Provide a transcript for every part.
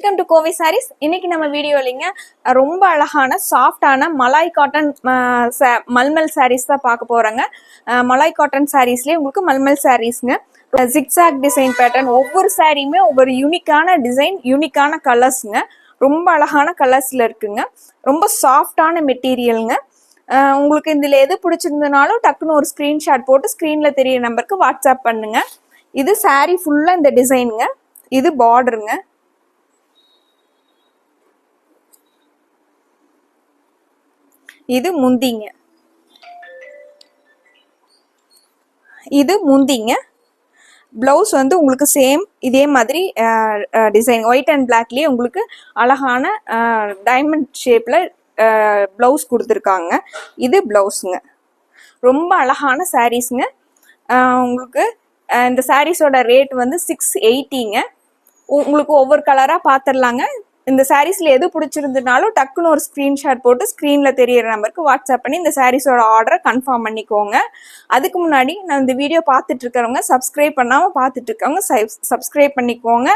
Welcome to Kovai saris. இன்னைக்கு நம்ம வீடியோலிங்க ரொம்ப அழகான சாஃப்டான மலாய் காட்டன் மல்மல் சாரீஸ் தான் பார்க்க போறோங்க. மலாய் காட்டன் சாரீஸ்லேயே உங்களுக்கு மல்மல் சாரீஸ்ங்க. ஜிக்ஸாக் டிசைன் பேட்டர்ன், ஒவ்வொரு சாரியுமே ஒவ்வொரு யூனிக்கான டிசைன், யூனிக்கான கலர்ஸுங்க. ரொம்ப அழகான கலர்ஸில் இருக்குங்க. ரொம்ப சாஃப்டான மெட்டீரியலுங்க. உங்களுக்கு இதில் எது பிடிச்சிருந்தனாலும் டக்குன்னு ஒரு ஸ்க்ரீன்ஷாட் போட்டு ஸ்க்ரீனில் தெரிய நம்பருக்கு வாட்ஸ்அப் பண்ணுங்க. இது சாரீ ஃபுல்லாக இந்த டிசைனுங்க. இது பார்டருங்க. இது முந்திங்க. இது முந்திங்க. பிளவுஸ் வந்து உங்களுக்கு சேம் இதே மாதிரி டிசைன் ஒயிட் அண்ட் பிளாக்லேயே உங்களுக்கு அழகான டைமண்ட் ஷேப்பில் பிளவுஸ் கொடுத்துருக்காங்க. இது பிளவுஸுங்க. ரொம்ப அழகான சாரீஸுங்க. உங்களுக்கு இந்த சாரீஸோட ரேட் வந்து 680ங்க. உங்களுக்கு ஒவ்வொரு கலராக பார்த்துடலாங்க. இந்த சாரீஸில் எது பிடிச்சிருந்ததுனாலும் டக்குன்னு ஒரு ஸ்க்ரீன்ஷாட் போட்டு ஸ்க்ரீனில் தெரியிற நம்பருக்கு வாட்ஸ்அப் பண்ணி இந்த சாரீஸோட ஆர்டரை கன்ஃபார்ம் பண்ணிக்கோங்க. அதுக்கு முன்னாடி நான் இந்த வீடியோ பார்த்துட்டு இருக்கிறவங்க, சப்ஸ்கிரைப் பண்ணாமல் பார்த்துட்டு இருக்கவங்க சப்ஸ்கிரைப் பண்ணிக்கோங்க,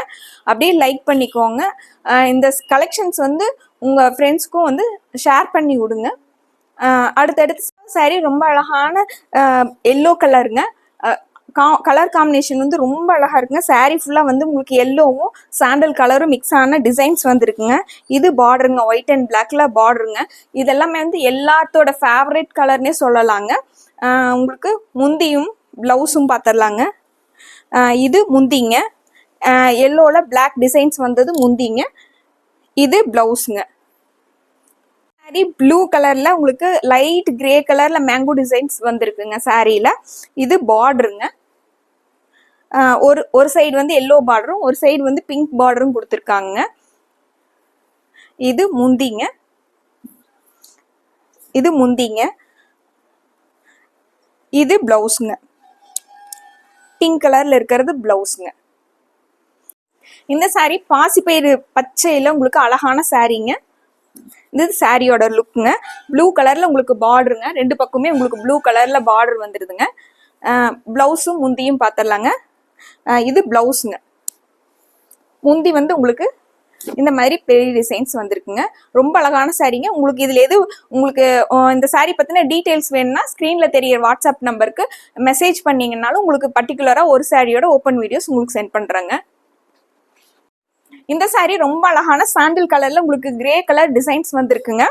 அப்படியே லைக் பண்ணிக்கோங்க. இந்த கலெக்ஷன்ஸ் வந்து உங்கள் ஃப்ரெண்ட்ஸ்க்கும் வந்து ஷேர் பண்ணி விடுங்க. அடுத்தடுத்து சாரீ ரொம்ப அழகான எல்லோ கலருங்க. கலர் காம்பினேஷன் வந்து ரொம்ப அழகாக இருக்குங்க. சாரீ ஃபுல்லாக வந்து உங்களுக்கு எல்லோவும் சாண்டல் கலரும் மிக்ஸ் ஆன டிசைன்ஸ் வந்துருக்குங்க. இது பார்டருங்க, ஒயிட் அண்ட் பிளாக்ல பார்டருங்க. இதெல்லாமே வந்து எல்லாத்தோட ஃபேவரட் கலர்னே சொல்லலாங்க. உங்களுக்கு முந்தியும் ப்ளவுஸும் பார்த்துடலாங்க. இது முந்திங்க. எல்லோவில் பிளாக் டிசைன்ஸ் வந்தது முந்திங்க. இது ப்ளவுஸுங்க. சாரீ ப்ளூ கலரில் உங்களுக்கு லைட் கிரே கலரில் மேங்கோ டிசைன்ஸ் வந்துருக்குங்க சாரியில். இது பார்டருங்க. ஒரு சைடு வந்து எல்லோ பார்டரும் ஒரு சைடு வந்து பிங்க் பார்டரும் கொடுத்துருக்காங்க. இது முந்திங்க. இது முந்திங்க. இது பிளவுஸுங்க. பிங்க் கலர்ல இருக்கிறது பிளவுஸுங்க. இந்த சாரீ பாசிப்பயிறு பச்சையில உங்களுக்கு அழகான சாரீங்க. இது சாரியோட லுக்குங்க. ப்ளூ கலர்ல உங்களுக்கு பார்டருங்க. ரெண்டு பக்கமே உங்களுக்கு ப்ளூ கலர்ல பார்டர் வந்துடுதுங்க. பிளவுஸும் முந்தியும் பார்த்துடலாங்க. இது பிளவுஸுங்க. முந்தி வந்து உங்களுக்கு இந்த மாதிரி பெரிய டிசைன்ஸ் வந்திருக்குங்க. ரொம்ப அழகான சாரீங்க. உங்களுக்கு இதில் எது உங்களுக்கு இந்த சாரீ பற்றின டீட்டெயில்ஸ் வேணும்னா ஸ்க்ரீனில் தெரிய வாட்ஸ்அப் நம்பருக்கு மெசேஜ் பண்ணிங்கனாலும் உங்களுக்கு பர்டிகுலராக ஒரு சாரியோட ஓப்பன் வீடியோஸ் உங்களுக்கு சென்ட் பண்ணுறேங்க. இந்த சாரீ ரொம்ப அழகான சாண்டில் கலரில் உங்களுக்கு கிரே கலர் டிசைன்ஸ் வந்திருக்குங்க.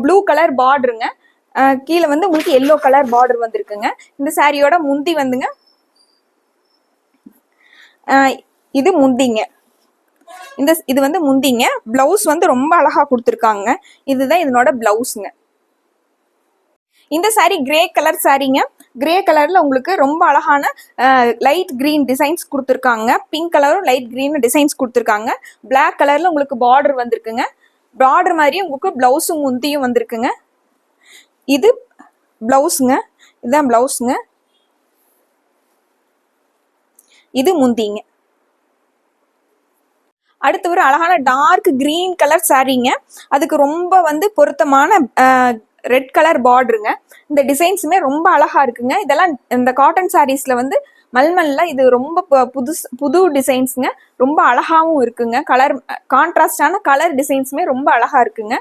ப்ளூ கலர் பார்டருங்க. கீழே வந்து உங்களுக்கு எல்லோ கலர் பார்டர் வந்திருக்குங்க. இந்த சாரியோட முந்தி வந்துங்க. இது முந்திங்க. இது வந்து முந்திங்க. பிளவுஸ் வந்து ரொம்ப அழகா கொடுத்துருக்காங்க. இதுதான் இதனோட பிளவுஸுங்க. இந்த சாரீ கிரே கலர் சாரீங்க. கிரே கலர்ல உங்களுக்கு ரொம்ப அழகான லைட் கிரீன் டிசைன்ஸ் கொடுத்துருக்காங்க. பிங்க் கலரும் லைட் கிரீன் டிசைன்ஸ் கொடுத்துருக்காங்க. பிளாக் கலர்ல உங்களுக்கு பார்டர் வந்திருக்குங்க. பார்டர் மாதிரி உங்களுக்கு பிளவுஸும் முந்தியும் வந்திருக்குங்க. இது பிளவுஸுங்க. இதுதான் பிளவுஸுங்க. இது முந்திங்க. அடுத்து ஒரு அழகான டார்க் கிரீன் கலர் சாரீங்க. அதுக்கு ரொம்ப வந்து பொருத்தமான ரெட் கலர் பார்டருங்க. இந்த டிசைன்ஸுமே ரொம்ப அழகா இருக்குங்க. இதெல்லாம் இந்த காட்டன் சாரீஸ்ல வந்து மல்மல்ல இது ரொம்ப புது டிசைன்ஸுங்க. ரொம்ப அழகாவும் இருக்குங்க. கலர் கான்ட்ராஸ்டான கலர் டிசைன்ஸுமே ரொம்ப அழகா இருக்குங்க.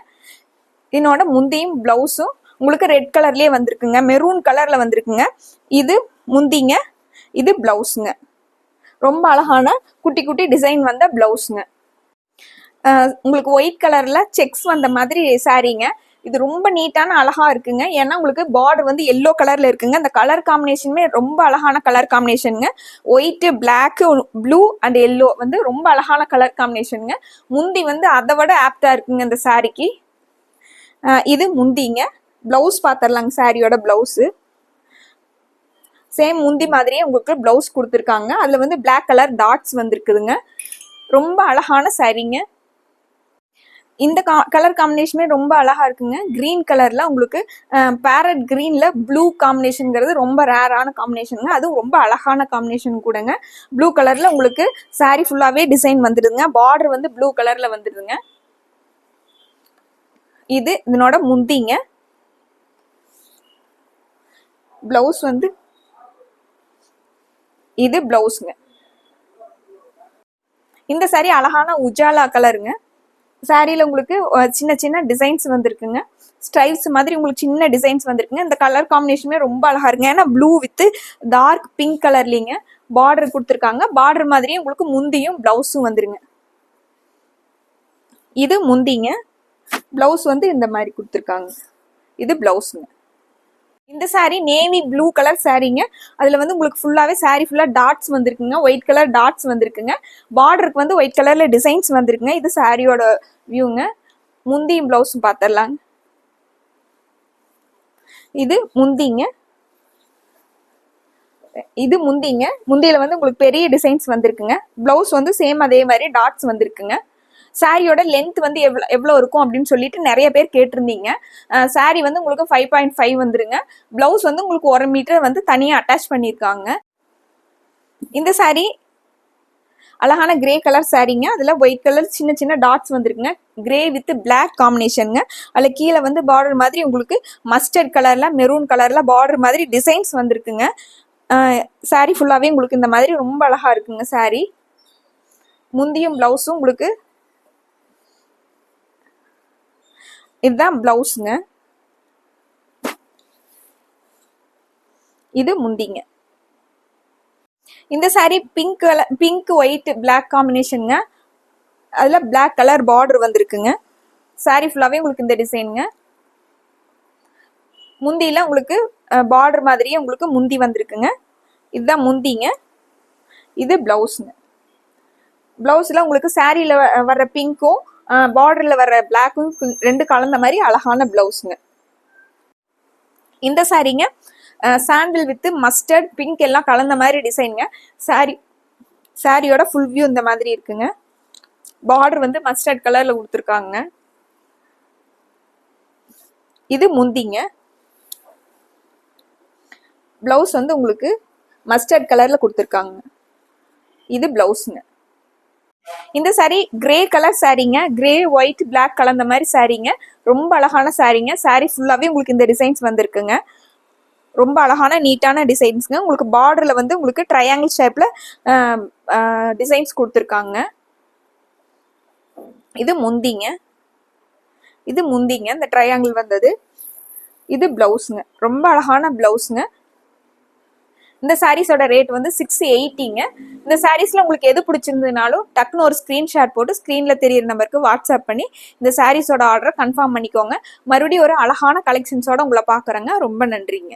இதனோட முந்தியும் பிளவுஸும் உங்களுக்கு ரெட் கலர்லயே வந்திருக்குங்க. மெரூன் கலர்ல வந்திருக்குங்க. இது முந்திங்க. இது பிளவுஸுங்க. ரொம்ப அழகான குட்டி குட்டி டிசைன் வந்த பிளவுஸுங்க. உங்களுக்கு ஒயிட் கலர்ல செக்ஸ் வந்த மாதிரி சாரீங்க. இது ரொம்ப நீட்டான அழகா இருக்குங்க. ஏன்னா உங்களுக்கு பார்டர் வந்து எல்லோ கலர்ல இருக்குங்க. அந்த கலர் காம்பினேஷனுமே ரொம்ப அழகான கலர் காம்பினேஷனுங்க. White, black, blue and yellow வந்து ரொம்ப அழகான கலர் காம்பினேஷனுங்க. முந்தி வந்து அதை விட ஆப்டா இருக்குங்க இந்த சாரிக்கு. இது முந்திங்க. பிளவுஸ் பார்த்துடலாங்க. சாரியோட பிளவுஸு சேம் முந்தி மாதிரியே உங்களுக்கு பிளவுஸ் கொடுத்துருக்காங்க. அதில் வந்து பிளாக் கலர் டாட்ஸ் வந்துருக்குதுங்க. ரொம்ப அழகான சாரீங்க. இந்த கலர் காம்பினேஷனே ரொம்ப அழகா இருக்குங்க. கிரீன் கலர்ல உங்களுக்கு பேரட் கிரீன்ல ப்ளூ காம்பினேஷனுங்கிறது ரொம்ப ரேரான காம்பினேஷனுங்க. அதுவும் ரொம்ப அழகான காம்பினேஷன் கூடங்க. ப்ளூ கலர்ல உங்களுக்கு சாரீ ஃபுல்லாவே டிசைன் வந்துடுதுங்க. பார்டர் வந்து ப்ளூ கலர்ல வந்துடுதுங்க. இது இதனோட முந்திங்க. பிளவுஸ் வந்து இது பிளவுஸுங்க. இந்த saree அழகான உஜாலா கலருங்க. சாரியில் உங்களுக்கு சின்ன சின்ன டிசைன்ஸ் வந்திருக்குங்க. ஸ்ட்ரைப்ஸ் மாதிரி உங்களுக்கு சின்ன டிசைன்ஸ் வந்திருக்குங்க. இந்த கலர் காம்பினேஷனுமே ரொம்ப அழகா இருக்குங்க. ஏன்னா ப்ளூ வித் டார்க் பிங்க் கலர்லிங்க பார்டர் கொடுத்துருக்காங்க. பார்டர் மாதிரியே உங்களுக்கு முந்தியும் பிளவுஸும் வந்துருங்க. இது முந்திங்க. பிளவுஸ் வந்து இந்த மாதிரி கொடுத்துருக்காங்க. இது பிளவுஸுங்க. இந்த saree நேவி ப்ளூ கலர் சாரீங்க. அதில் வந்து உங்களுக்கு ஃபுல்லாகவே saree ஃபுல்லாக டாட்ஸ் வந்திருக்குங்க. ஒயிட் கலர் டாட்ஸ் வந்திருக்குங்க. பார்டருக்கு வந்து ஒயிட் கலரில் டிசைன்ஸ் வந்திருக்குங்க. இது சாரியோட வியூங்க. முந்தியும் ப்ளவுஸும் பார்த்துடலாங்க. இது முந்திங்க. இது முந்திங்க. முந்தியில் வந்து உங்களுக்கு பெரிய டிசைன்ஸ் வந்திருக்குங்க. ப்ளவுஸ் வந்து சேம் அதே மாதிரி டாட்ஸ் வந்திருக்குங்க. சாரியோட லென்த் வந்து எவ்வளோ இருக்கும் அப்படின்னு சொல்லிட்டு நிறைய பேர் கேட்டிருந்தீங்க. சாரி வந்து உங்களுக்கு 5.5 வந்துருங்க. பிளவுஸ் வந்து உங்களுக்கு 1 மீட்டர் வந்து தனியாக அட்டாச் பண்ணியிருக்காங்க. இந்த சாரி அழகான கிரே கலர் சாரீங்க. அதில் ஒயிட் கலர் சின்ன சின்ன டாட்ஸ் வந்துருக்குங்க. கிரே வித் பிளாக் காம்பினேஷனுங்க. அதில் கீழே வந்து பார்டர் மாதிரி உங்களுக்கு மஸ்டர்ட் கலரில் மெரூன் கலரில் பார்டர் மாதிரி டிசைன்ஸ் வந்திருக்குங்க. சாரி ஃபுல்லாகவே உங்களுக்கு இந்த மாதிரி ரொம்ப அழகாக இருக்குங்க. சாரி முந்தியும் பிளவுஸும் உங்களுக்கு இதுதான் பிளவுஸுங்க. இது முந்திங்க. இந்த sari pink colour pink white black காம்பினேஷனுங்க. அதில் பிளாக் கலர் பார்டர் வந்திருக்குங்க. சாரி ஃபுல்லாகவே உங்களுக்கு இந்த டிசைனுங்க. முந்தியில் உங்களுக்கு பார்டர் மாதிரியே உங்களுக்கு முந்தி வந்திருக்குங்க. இதுதான் முந்திங்க. இது பிளவுஸுங்க. பிளவுஸில் உங்களுக்கு சாரியில் வர்ற பிங்க்கும் பார்டரில் வர்ற பிளாக்கும் ரெண்டு கலந்த மாதிரி அழகான பிளவுஸுங்க. இந்த சாரீங்க சாண்டில் வித் மஸ்டர்ட் பிங்க் எல்லாம் கலந்த மாதிரி டிசைனுங்க. சாரியோட ஃபுல் வியூ இந்த மாதிரி இருக்குங்க. பார்டர் வந்து மஸ்டர்ட் கலரில் கொடுத்துருக்காங்க. இது முந்திங்க. பிளவுஸ் வந்து உங்களுக்கு மஸ்டர்ட் கலரில் கொடுத்துருக்காங்க. இது பிளவுஸுங்க. இந்த சாரி கிரே கலர் சாரீங்க. கிரே ஒயிட் பிளாக் கலந்த மாதிரி சாரீங்க. ரொம்ப அழகான சாரீங்க. சாரி ஃபுல்லாகவே உங்களுக்கு இந்த டிசைன்ஸ் வந்திருக்குங்க. ரொம்ப அழகான நீட்டான டிசைன்ஸுங்க. உங்களுக்கு பார்டரில் வந்து உங்களுக்கு ட்ரையாங்கிள் ஷேப்பில் டிசைன்ஸ் கொடுத்துருக்காங்க. இது முந்திங்க. இது முந்திங்க. இந்த ட்ரையாங்கிள் வந்தது. இது பிளவுஸுங்க. ரொம்ப அழகான பிளவுஸுங்க. இந்த சாரீஸோட ரேட் வந்து 680ங்க. இந்த சாரீஸில் உங்களுக்கு எது பிடிச்சிருந்ததுனாலும் டக்குன்னு ஒரு ஸ்க்ரீன்ஷாட் போட்டு ஸ்க்ரீனில் தெரியிற நம்பருக்கு வாட்ஸ்அப் பண்ணி இந்த சாரீஸோட ஆர்டரை கன்ஃபார்ம் பண்ணிக்கோங்க. மறுபடியும் ஒரு அழகான கலெக்ஷன்ஸோட உங்களை பார்க்குறேங்க. ரொம்ப நன்றிங்க.